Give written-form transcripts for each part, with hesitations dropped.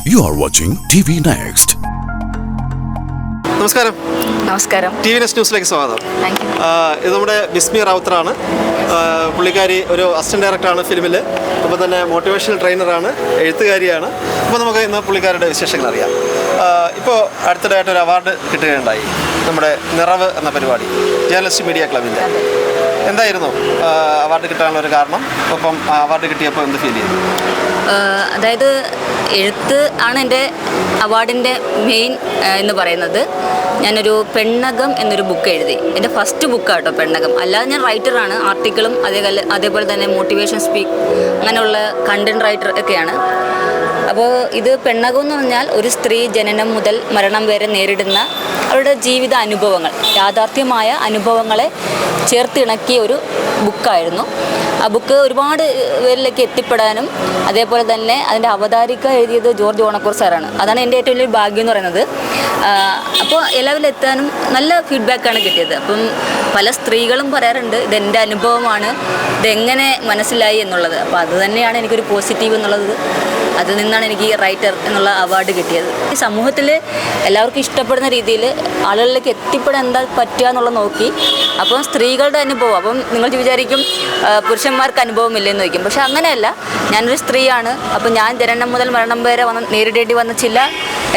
You are watching TV Next. നമസ്കാരം. T V next ന്യൂസിലേക്ക് സ്വാഗതം. Thank you. ഇത് നമ്മുടെ ബിസ്മി റാവുത്തറാണ്. പുള്ളിക്കാരി ഒരു അസിസ്റ്റന്റ് ഡയറക്ടറാണ് ഫിലിമിൽ. അപ്പോൾ തന്നെ മോട്ടിവേഷണൽ ട്രെയിനറാണ്, എഴുത്തുകാരിയാണ്. അപ്പോൾ നമുക്ക് ഇന്ന് പുള്ളിക്കാരുടെ വിശേഷങ്ങൾ അറിയാം. ഇപ്പോൾ അടുത്തിടെയായിട്ട് ഒരു അവാർഡ് കിട്ടുകയുണ്ടായി, നമ്മുടെ നിറവ് എന്ന പരിപാടി, ജേർണലിസ്റ്റ് മീഡിയ ക്ലബിൻ്റെ. എന്തായിരുന്നു അവാർഡ് കിട്ടാനുള്ള ഒരു കാരണം? ഒപ്പം അവാർഡ് കിട്ടിയപ്പോൾ എന്ത് ഫീൽ ചെയ്തു? അതായത് എഴുത്ത് ആണ് എൻ്റെ അവാർഡിൻ്റെ മെയിൻ എന്ന് പറയുന്നത്. ഞാനൊരു പെണ്ണകം എന്നൊരു ബുക്ക് എഴുതി. എൻ്റെ ഫസ്റ്റ് ബുക്കാണ് കേട്ടോ പെണ്ണകം. അല്ലാതെ ഞാൻ റൈറ്ററാണ്, ആർട്ടിക്കിളും അതേപോലെ തന്നെ മോട്ടിവേഷൻ സ്പീക്ക് അങ്ങനെയുള്ള കണ്ടൻറ് റൈറ്റർ ഒക്കെയാണ്. അപ്പോൾ ഇത് പെണ്ണകം എന്ന് പറഞ്ഞാൽ ഒരു സ്ത്രീ ജനനം മുതൽ മരണം വരെ നേരിടുന്ന അവരുടെ ജീവിത അനുഭവങ്ങൾ, യാഥാർത്ഥ്യമായ അനുഭവങ്ങളെ ചേർത്തിണക്കിയ ഒരു ബുക്കായിരുന്നു. ആ ബുക്ക് ഒരുപാട് പേരിലേക്ക് എത്തിപ്പെടാനും അതേപോലെ തന്നെ അതിൻ്റെ അവതാരിക എഴുതിയത് ജോർജ് ഓണക്കൂർ സാറാണ്. അതാണ് എൻ്റെ ഏറ്റവും വലിയ ഭാഗ്യം എന്ന് പറയുന്നത്. അപ്പോൾ എല്ലാവരിലും എത്താനും നല്ല ഫീഡ്ബാക്കാണ് കിട്ടിയത്. അപ്പം പല സ്ത്രീകളും പറയാറുണ്ട് ഇതെൻ്റെ അനുഭവമാണ്, ഇതെങ്ങനെ മനസ്സിലായി എന്നുള്ളത്. അപ്പോൾ അത് തന്നെയാണ് എനിക്കൊരു പോസിറ്റീവ് എന്നുള്ളത്. അതിൽ നിന്നാണ് എനിക്ക് റൈറ്റർ എന്നുള്ള അവാർഡ് കിട്ടിയത്. ഈ സമൂഹത്തിൽ എല്ലാവർക്കും ഇഷ്ടപ്പെടുന്ന രീതിയിൽ ആളുകളിലേക്ക് എത്തിപ്പെടാൻ എന്താ പറ്റുക എന്നുള്ളത് നോക്കി. അപ്പം സ്ത്രീകളുടെ അനുഭവം, അപ്പം നിങ്ങൾ വിചാരിക്കും പുരുഷന്മാർക്ക് അനുഭവമില്ലെന്ന് ചോദിക്കും. പക്ഷെ അങ്ങനെയല്ല, ഞാനൊരു സ്ത്രീയാണ്. അപ്പം ഞാൻ ജനനം മുതൽ മരണം വരെ നേരിടേണ്ടി വന്ന ചില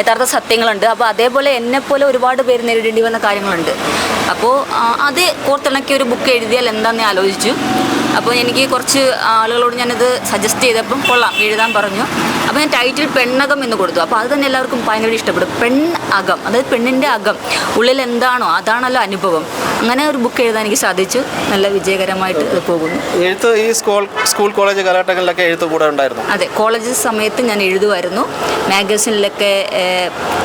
യഥാർത്ഥ സത്യങ്ങളുണ്ട്. അപ്പോൾ അതേപോലെ എന്നെപ്പോലെ ഒരുപാട് പേര് നേരിടേണ്ടി വന്ന കാര്യങ്ങളുണ്ട്. അപ്പോൾ അത് കോർത്തിണക്കി ഒരു ബുക്ക് എഴുതിയാൽ എന്താണെന്ന് ഞാൻ ആലോചിച്ചു. അപ്പോൾ എനിക്ക് കുറച്ച് ആളുകളോട് ഞാനിത് സജസ്റ്റ് ചെയ്തപ്പം കൊള്ളാം എഴുതാൻ പറഞ്ഞു. അപ്പോൾ ഞാൻ ടൈറ്റിൽ പെണ്ണകം എന്ന് കൊടുത്തു. അപ്പോൾ അത് തന്നെ എല്ലാവർക്കും ഭയങ്കര ഇഷ്ടപ്പെടും. പെണ്ണകം, അതായത് പെണ്ണിൻ്റെ അകം, ഉള്ളിൽ എന്താണോ അതാണല്ലോ അനുഭവം. അങ്ങനെ ഒരു ബുക്ക് എഴുതാൻ എനിക്ക് സാധിച്ചു. നല്ല വിജയകരമായിട്ട് പോകുന്നു. എഴുത്ത് ഈ സ്കൂൾ കോളേജ് കാലഘട്ടങ്ങളിലൊക്കെ എഴുത്ത് കൂടെ ഉണ്ടായിരുന്നു? അതെ, കോളേജ് സമയത്ത് ഞാൻ എഴുതുമായിരുന്നു. മാഗസിനിലൊക്കെ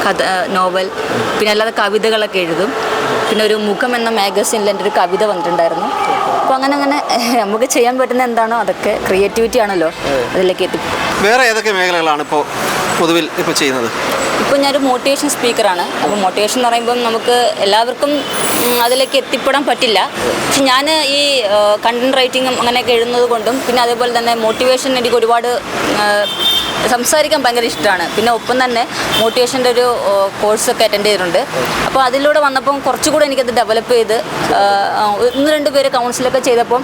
കഥ, നോവൽ, പിന്നെ അല്ലാതെ കവിതകളൊക്കെ എഴുതും. പിന്നെ ഒരു മുഖം എന്ന മാഗസിനിൽ എൻ്റെ ഒരു കവിത വന്നിട്ടുണ്ടായിരുന്നു. അപ്പോൾ അങ്ങനെ നമുക്ക് ചെയ്യാൻ പറ്റുന്ന എന്താണോ അതൊക്കെ ക്രിയേറ്റിവിറ്റി ആണല്ലോ, അതിലേക്ക് എത്തി. വേറെ ഏതൊക്കെ മേഖലകളാണ് ഇപ്പോൾ പൊതുവിൽ ഇപ്പോൾ ചെയ്യുന്നത്? ഇപ്പോൾ ഞാനൊരു മോട്ടിവേഷൻ സ്പീക്കറാണ്. അപ്പോൾ മോട്ടിവേഷൻ എന്ന് പറയുമ്പം നമുക്ക് എല്ലാവർക്കും അതിലേക്ക് എത്തിപ്പെടാൻ പറ്റില്ല. പക്ഷെ ഞാൻ ഈ കണ്ടൻറ് റൈറ്റിങ്ങും അങ്ങനെയൊക്കെ എഴുതുന്നത് കൊണ്ടും പിന്നെ അതേപോലെ തന്നെ മോട്ടിവേഷൻ എനിക്ക് ഒരുപാട് സംസാരിക്കാൻ ഭയങ്കര ഇഷ്ടമാണ്. പിന്നെ ഒപ്പം തന്നെ മോട്ടിവേഷൻ്റെ ഒരു കോഴ്സൊക്കെ അറ്റൻഡ് ചെയ്തിട്ടുണ്ട്. അപ്പോൾ അതിലൂടെ വന്നപ്പം കുറച്ചുകൂടെ എനിക്കത് ഡെവലപ്പ് ചെയ്ത് 1-2 പേര് കൗൺസിലൊക്കെ ചെയ്തപ്പം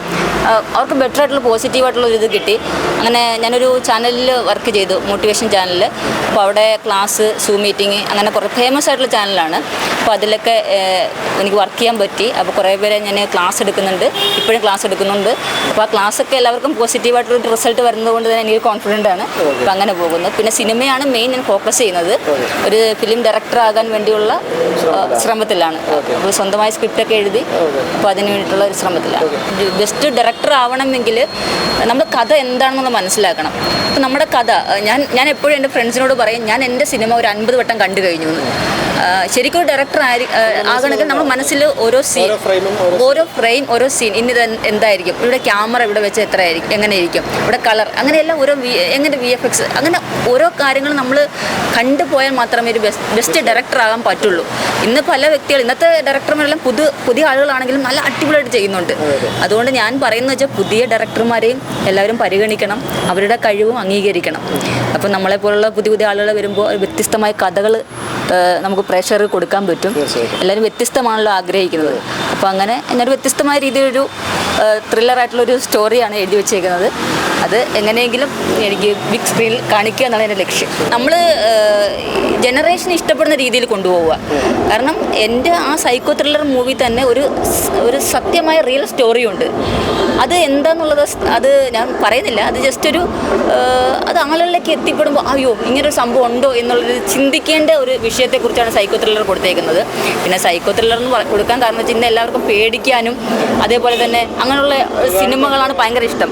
അവർക്ക് ബെറ്റർ ആയിട്ടുള്ള പോസിറ്റീവായിട്ടുള്ള ഒരു ഇത് കിട്ടി. അങ്ങനെ ഞാനൊരു ചാനലിൽ വർക്ക് ചെയ്തു, മോട്ടിവേഷൻ ചാനലിൽ. അപ്പോൾ അവിടെ ക്ലാസ്, സൂം മീറ്റിംഗ്, അങ്ങനെ കുറേ ഫേമസ് ആയിട്ടുള്ള ചാനലാണ്. അപ്പോൾ അതിലൊക്കെ എനിക്ക് വർക്ക് ചെയ്യാൻ പറ്റി. അപ്പോൾ കുറേ പേരെ ഞാൻ ക്ലാസ് എടുക്കുന്നുണ്ട്, ഇപ്പോഴും ക്ലാസ് എടുക്കുന്നുണ്ട്. അപ്പോൾ ആ ക്ലാസ്സൊക്കെ എല്ലാവർക്കും പോസിറ്റീവായിട്ടുള്ള റിസൾട്ട് വരുന്നത് കൊണ്ട് തന്നെ എനിക്ക് കോൺഫിഡൻ്റ് ആണ്. അപ്പോൾ അങ്ങനെ പോകുന്നു. പിന്നെ സിനിമയാണ് മെയിൻ ഞാൻ ഫോക്കസ് ചെയ്യുന്നത്. ഒരു ഫിലിം ഡയറക്ടർ ആകാൻ വേണ്ടിയുള്ള ശ്രമത്തിലാണ്. അപ്പോൾ സ്വന്തമായി സ്ക്രിപ്റ്റൊക്കെ എഴുതി അപ്പോൾ അതിന് വേണ്ടിയിട്ടുള്ള ഒരു ശ്രമത്തിലാണ്. ബെസ്റ്റ് ഡയറക്ടർ ആവണമെങ്കിൽ നമ്മൾ കഥ എന്താണെന്നുള്ളത് മനസ്സിലാക്കണം. അപ്പോൾ നമ്മുടെ കഥ ഞാൻ എപ്പോഴും എൻ്റെ ഫ്രണ്ട്സിനോട് പറയും, ഞാൻ എൻ്റെ സിനിമ ഒരു 50 വട്ടം കണ്ടു കഴിഞ്ഞു എന്ന്. ശരിക്കും ഡയറക്ടർ ആകണമെങ്കിൽ നമ്മൾ മനസ്സിൽ ഓരോ സീൻ, ഓരോ ഫ്രെയിം, ഓരോ സീൻ, ഇനി ഇത് എന്തായിരിക്കും, ഇവിടെ ക്യാമറ ഇവിടെ വെച്ച് എത്രയായിരിക്കും, എങ്ങനെയായിരിക്കും, ഇവിടെ കളർ, അങ്ങനെയെല്ലാം ഓരോ എങ്ങനെ VFX, അങ്ങനെ ഓരോ കാര്യങ്ങളും നമ്മൾ കണ്ടുപോയാൽ മാത്രമേ ഒരു ബെസ്റ്റ് ഡയറക്ടർ ആകാൻ പറ്റുള്ളൂ. ഇന്ന് പല വ്യക്തികൾ, ഇന്നത്തെ ഡയറക്ടർമാരെല്ലാം പുതിയ ആളുകളാണെങ്കിലും നല്ല അടിപൊളിയായിട്ട് ചെയ്യുന്നുണ്ട്. അതുകൊണ്ട് ഞാൻ പറയുന്നത് വെച്ചാൽ പുതിയ ഡയറക്ടർമാരെയും എല്ലാവരും പരിഗണിക്കണം, അവരുടെ കഴിവും അംഗീകരിക്കണം. അപ്പോൾ നമ്മളെപ്പോലുള്ള പുതിയ ആളുകൾ വരുമ്പോൾ വ്യത്യസ്തമായ കഥകൾ നമുക്ക് പ്രേക്ഷകർക്ക് കൊടുക്കാൻ പറ്റും. എല്ലാവരും വ്യത്യസ്തമാണല്ലോ ആഗ്രഹിക്കുന്നത്. അപ്പോൾ അങ്ങനെ എന്നൊരു വ്യത്യസ്തമായ രീതിയിലൊരു ത്രില്ലറായിട്ടുള്ളൊരു സ്റ്റോറിയാണ് എഴുതി വെച്ചേക്കുന്നത്. അത് എങ്ങനെയെങ്കിലും എനിക്ക് ബിഗ് സ്ക്രീനിൽ കാണിക്കുക എന്നാണ് എൻ്റെ ലക്ഷ്യം. നമ്മൾ ജനറേഷൻ ഇഷ്ടപ്പെടുന്ന രീതിയിൽ കൊണ്ടുപോവുക. കാരണം എൻ്റെ ആ സൈക്കോ ത്രില്ലർ മൂവി തന്നെ ഒരു സത്യമായ റിയൽ സ്റ്റോറിയുണ്ട്. അത് എന്താണെന്നുള്ളത് അത് ഞാൻ പറയുന്നില്ല. അത് ജസ്റ്റ് അത് ആളുകളിലേക്ക് എത്തിപ്പെടുമ്പോൾ അയ്യോ ഇങ്ങനൊരു സംഭവം ഉണ്ടോ എന്നുള്ളൊരു ചിന്തിക്കേണ്ട ഒരു വിഷയത്തെക്കുറിച്ചാണ് സൈക്കോ ത്രില്ലർ കൊടുത്തേക്കുന്നത്. പിന്നെ സൈക്കോ ത്രില്ലർ എന്ന് കൊടുക്കാൻ കാരണം വെച്ചാൽ ഇന്ന് എല്ലാവർക്കും പേടിക്കാനും അതേപോലെ തന്നെ അങ്ങനെയുള്ള സിനിമകളാണ് ഭയങ്കര ഇഷ്ടം.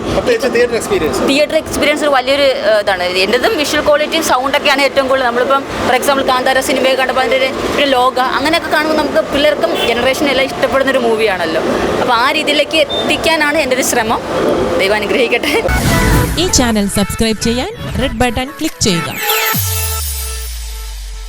തിയേറ്റർ എക്സ്പീരിയൻസ് ഒരു വലിയൊരു ഇതാണ്. എൻ്റെതും വിഷ്വൽ ക്വാളിറ്റിയും സൗണ്ടൊക്കെയാണ് ഏറ്റവും കൂടുതൽ. നമ്മളിപ്പം ഫോർ എക്സാമ്പിൾ കാന്താര സിനിമയൊക്കെ കണ്ടപ്പോൾ അതിൻ്റെ ഒരു ലോക അങ്ങനെയൊക്കെ കാണുമ്പോൾ നമുക്ക് പിള്ളേർക്കും ജനറേഷനും എല്ലാം ഇഷ്ടപ്പെടുന്നൊരു മൂവിയാണല്ലോ. അപ്പോൾ ആ രീതിയിലേക്ക് എത്തിക്കാനാണ് എൻ്റെ ഒരു ശ്രമം. ദൈവം അനുഗ്രഹിക്കട്ടെ. ഈ ചാനൽ സബ്സ്ക്രൈബ് ചെയ്യാൻ റെഡ് ബട്ടൺ ക്ലിക്ക് ചെയ്യുക.